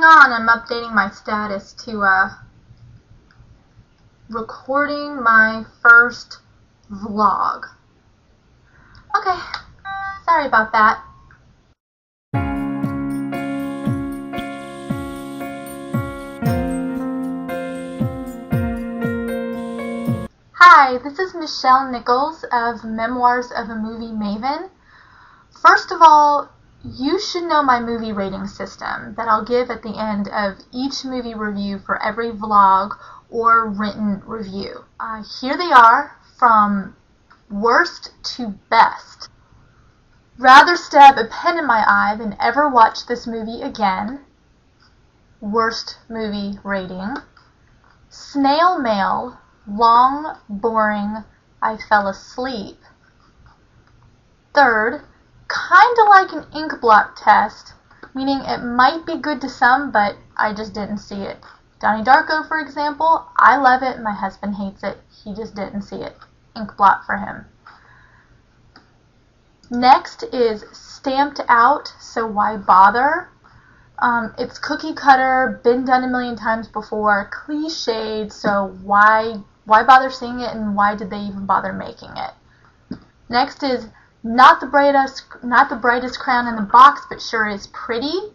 on, I'm updating my status to recording my first vlog. Okay, sorry about that. Hi, this is Michelle Nichols of Memoirs of a Movie Maven. First of all, you should know my movie rating system that I'll give at the end of each movie review for every vlog or written review. Here they are, from worst to best. Rather stab a pen in my eye than ever watch this movie again. Worst movie rating. Snail mail. Long, boring, I fell asleep. Third, kinda like an ink blot test, meaning it might be good to some, but I just didn't see it. Donnie Darko, for example, I love it, my husband hates it, he just didn't see it. Ink blot for him. Next is stamped out, so why bother? It's cookie cutter, been done a million times before, cliched, so why bother seeing it, and why did they even bother making it? Next is not the brightest crown in the box, but sure is pretty.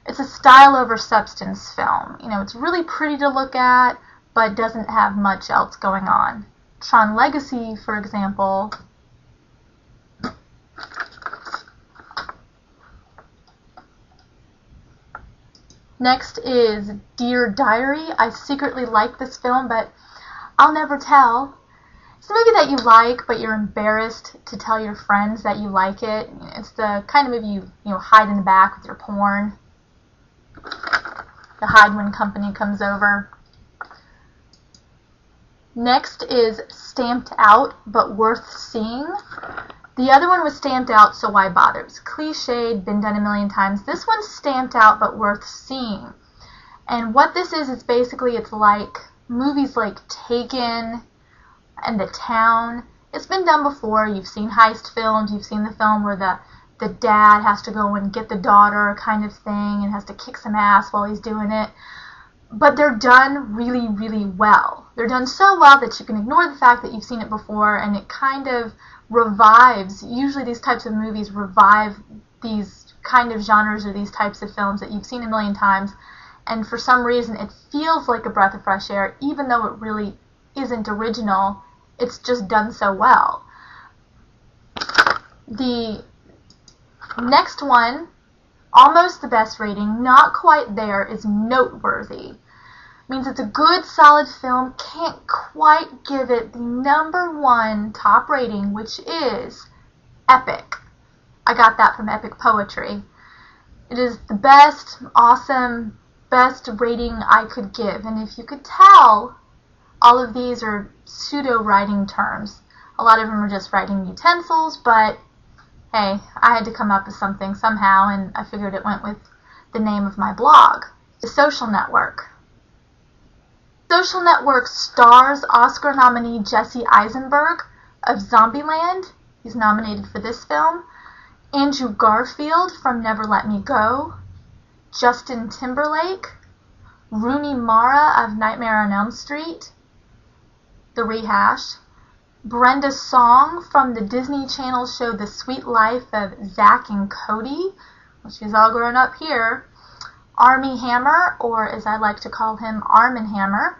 It's a style over substance film. You know, it's really pretty to look at, but doesn't have much else going on. Tron Legacy, for example. Next is Dear Diary. I secretly like this film, but I'll never tell. It's a movie that you like, but you're embarrassed to tell your friends that you like it. It's the kind of movie you hide in the back with your porn. The hide when company comes over. Next is Stamped Out, but worth seeing. The other one was stamped out, so why bother? It's cliched, been done a million times. This one's stamped out, but worth seeing. And what this is basically, it's like movies like Taken and The Town. It's been done before. You've seen heist films. You've seen the film where the dad has to go and get the daughter kind of thing and has to kick some ass while he's doing it. But they're done really, really well. They're done so well that you can ignore the fact that you've seen it before, and it kind of revives. Usually these types of movies revive these kind of genres or these types of films that you've seen a million times, and for some reason it feels like a breath of fresh air, even though it really isn't original. It's just done so well. The next one, almost the best rating, not quite there, is Noteworthy. Means it's a good, solid film, can't quite give it the #1 top rating, which is Epic. I got that from Epic Poetry. It is the best, awesome, best rating I could give. And if you could tell, all of these are pseudo-writing terms. A lot of them are just writing utensils, but hey, I had to come up with something somehow, and I figured it went with the name of my blog. The Social Network. Social Network stars Oscar nominee Jesse Eisenberg of Zombieland. He's nominated for this film. Andrew Garfield from Never Let Me Go. Justin Timberlake. Rooney Mara of Nightmare on Elm Street. The Rehash. Brenda Song from the Disney Channel show The Sweet Life of Zack and Cody. Well, she's all grown up here. Armie Hammer, or as I like to call him, Arm & Hammer.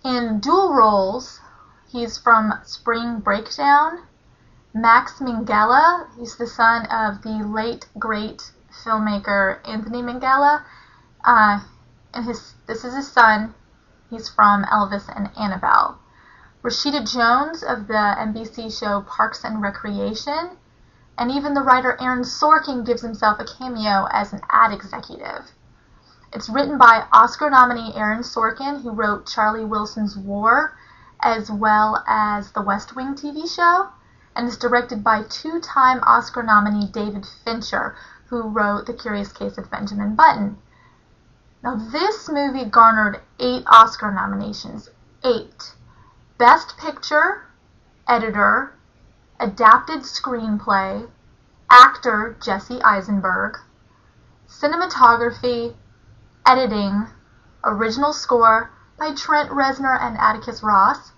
In dual roles, he's from Spring Breakdown. Max Minghella, he's the son of the late, great filmmaker Anthony Minghella. This is his son. He's from Elvis and Annabelle. Rashida Jones of the NBC show Parks and Recreation. And even the writer Aaron Sorkin gives himself a cameo as an ad executive. It's written by Oscar nominee Aaron Sorkin, who wrote Charlie Wilson's War, as well as the West Wing TV show, and is directed by two-time Oscar nominee David Fincher, who wrote The Curious Case of Benjamin Button. Now, this movie garnered 8 Oscar nominations. 8. Best Picture, Editor, Adapted Screenplay, Actor Jesse Eisenberg, Cinematography, editing, original score by Trent Reznor and Atticus Ross,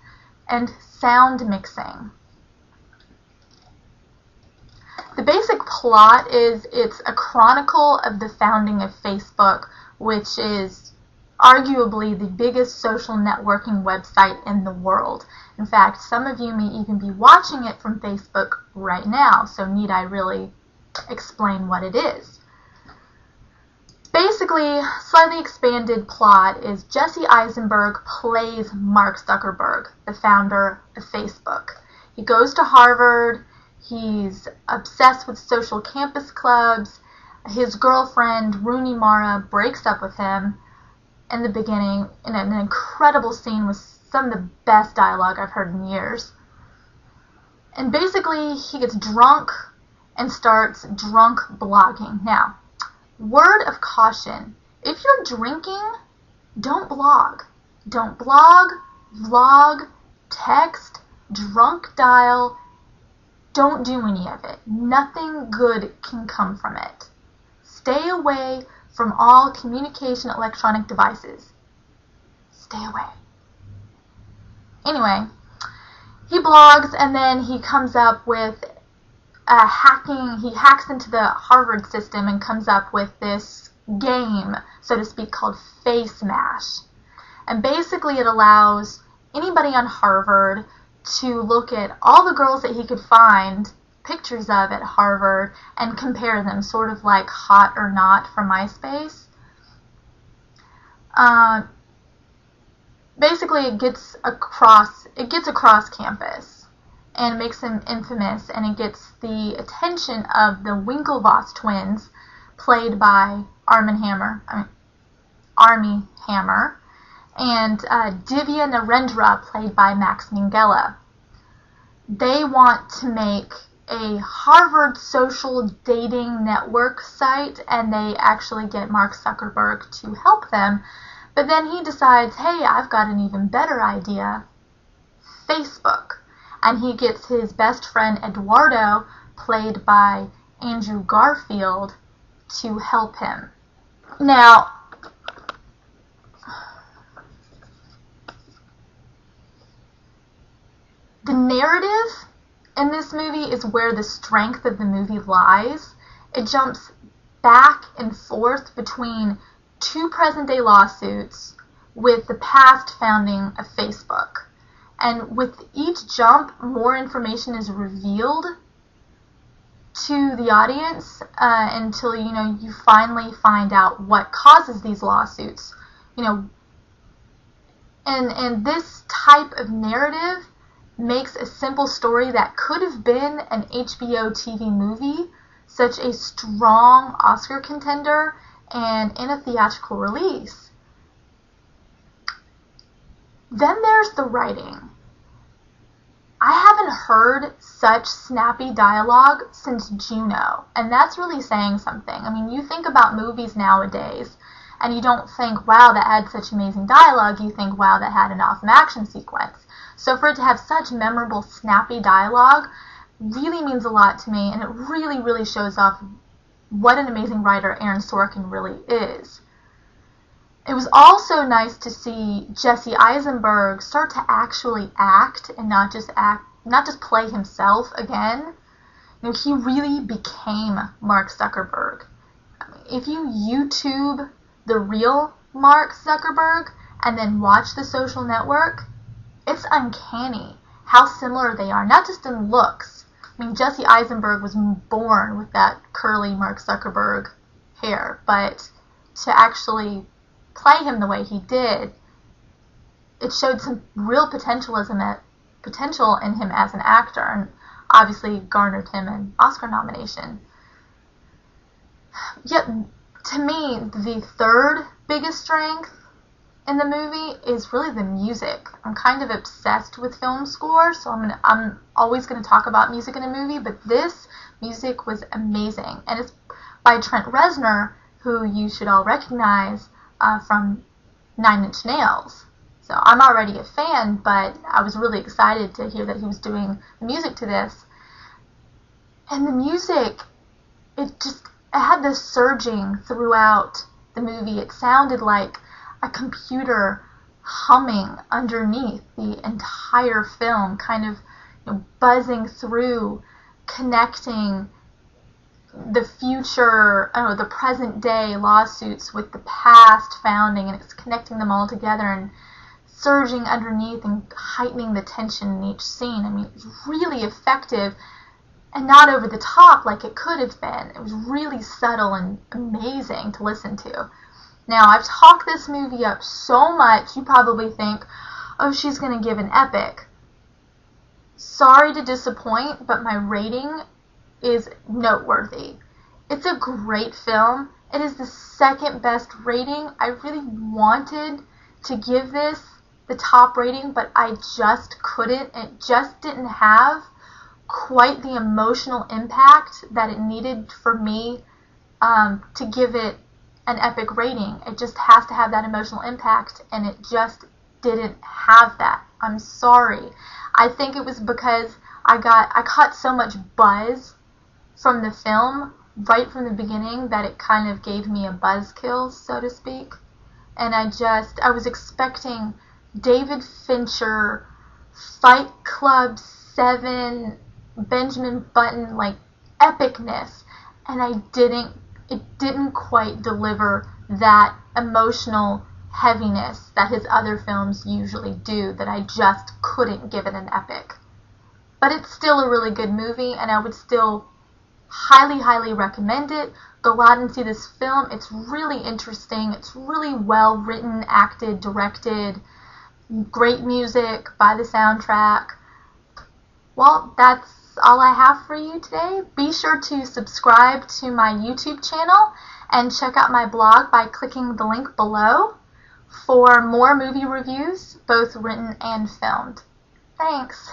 and sound mixing. The basic plot is it's a chronicle of the founding of Facebook, which is arguably the biggest social networking website in the world. In fact, some of you may even be watching it from Facebook right now, so need I really explain what it is? Basically, slightly expanded plot is Jesse Eisenberg plays Mark Zuckerberg, the founder of Facebook. He goes to Harvard. He's obsessed with social campus clubs. His girlfriend, Rooney Mara, breaks up with him in the beginning in an incredible scene with some of the best dialogue I've heard in years. And basically, he gets drunk and starts drunk blogging. Now, word of caution, if you're drinking, don't blog. Don't blog, vlog, text, drunk dial. Don't do any of it. Nothing good can come from it. Stay away from all communication electronic devices. Stay away. Anyway, he blogs and then he comes up with he hacks into the Harvard system and comes up with this game, so to speak, called Face Mash. And basically it allows anybody on Harvard to look at all the girls that he could find pictures of at Harvard and compare them, sort of like Hot or Not from MySpace. Basically, it gets across campus and makes him infamous, and it gets the attention of the Winklevoss twins, played by Armie Hammer, and Divya Narendra, played by Max Minghella. They want to make a Harvard social dating network site, and they actually get Mark Zuckerberg to help them. But then he decides, hey, I've got an even better idea, Facebook. And he gets his best friend Eduardo, played by Andrew Garfield, to help him. Now, the narrative in this movie is where the strength of the movie lies. It jumps back and forth between two present-day lawsuits with the past founding of Facebook. And with each jump, more information is revealed to the audience until you finally find out what causes these lawsuits. And this type of narrative makes a simple story that could have been an HBO TV movie such a strong Oscar contender and in a theatrical release. Then there's the writing. I haven't heard such snappy dialogue since Juno, and that's really saying something. I mean, you think about movies nowadays, and you don't think, wow, that had such amazing dialogue. You think, wow, that had an awesome action sequence. So for it to have such memorable, snappy dialogue really means a lot to me, and it really, really shows off what an amazing writer Aaron Sorkin really is. It was also nice to see Jesse Eisenberg start to actually act and not just play himself again. He really became Mark Zuckerberg. I mean, if you YouTube the real Mark Zuckerberg and then watch The Social Network, it's uncanny how similar they are, not just in looks. I mean, Jesse Eisenberg was born with that curly Mark Zuckerberg hair, but to actually play him the way he did, it showed some real potential in him as an actor, and obviously garnered him an Oscar nomination. Yet, to me, the third biggest strength in the movie is really the music. I'm kind of obsessed with film score, so I'm always going to talk about music in a movie, but this music was amazing. And it's by Trent Reznor, who you should all recognize from 9 Inch Nails. So I'm already a fan, but I was really excited to hear that he was doing the music to this. And the music, it had this surging throughout the movie, it sounded like a computer humming underneath the entire film, kind of, buzzing through, connecting the future, the present day lawsuits with the past founding, and it's connecting them all together and surging underneath and heightening the tension in each scene. I mean, it was really effective and not over the top like it could have been. It was really subtle and amazing to listen to. Now, I've talked this movie up so much, you probably think, oh, she's going to give an epic. Sorry to disappoint, but my rating is noteworthy. It's a great film. It is the second best rating. I really wanted to give this the top rating, but I just couldn't. It just didn't have quite the emotional impact that it needed for me to give it an epic rating. It just has to have that emotional impact, and it just didn't have that. I'm sorry. I think it was because I caught so much buzz from the film right from the beginning that it kind of gave me a buzzkill, so to speak. And I was expecting David Fincher, Fight Club 7, Benjamin Button, like, epicness. And it didn't quite deliver that emotional heaviness that his other films usually do, that I just couldn't give it an epic. But it's still a really good movie, and I would still highly, highly recommend it. Go out and see this film. It's really interesting. It's really well written, acted, directed. Great music by the soundtrack. Well, that's all I have for you today. Be sure to subscribe to my YouTube channel and check out my blog by clicking the link below for more movie reviews, both written and filmed. Thanks.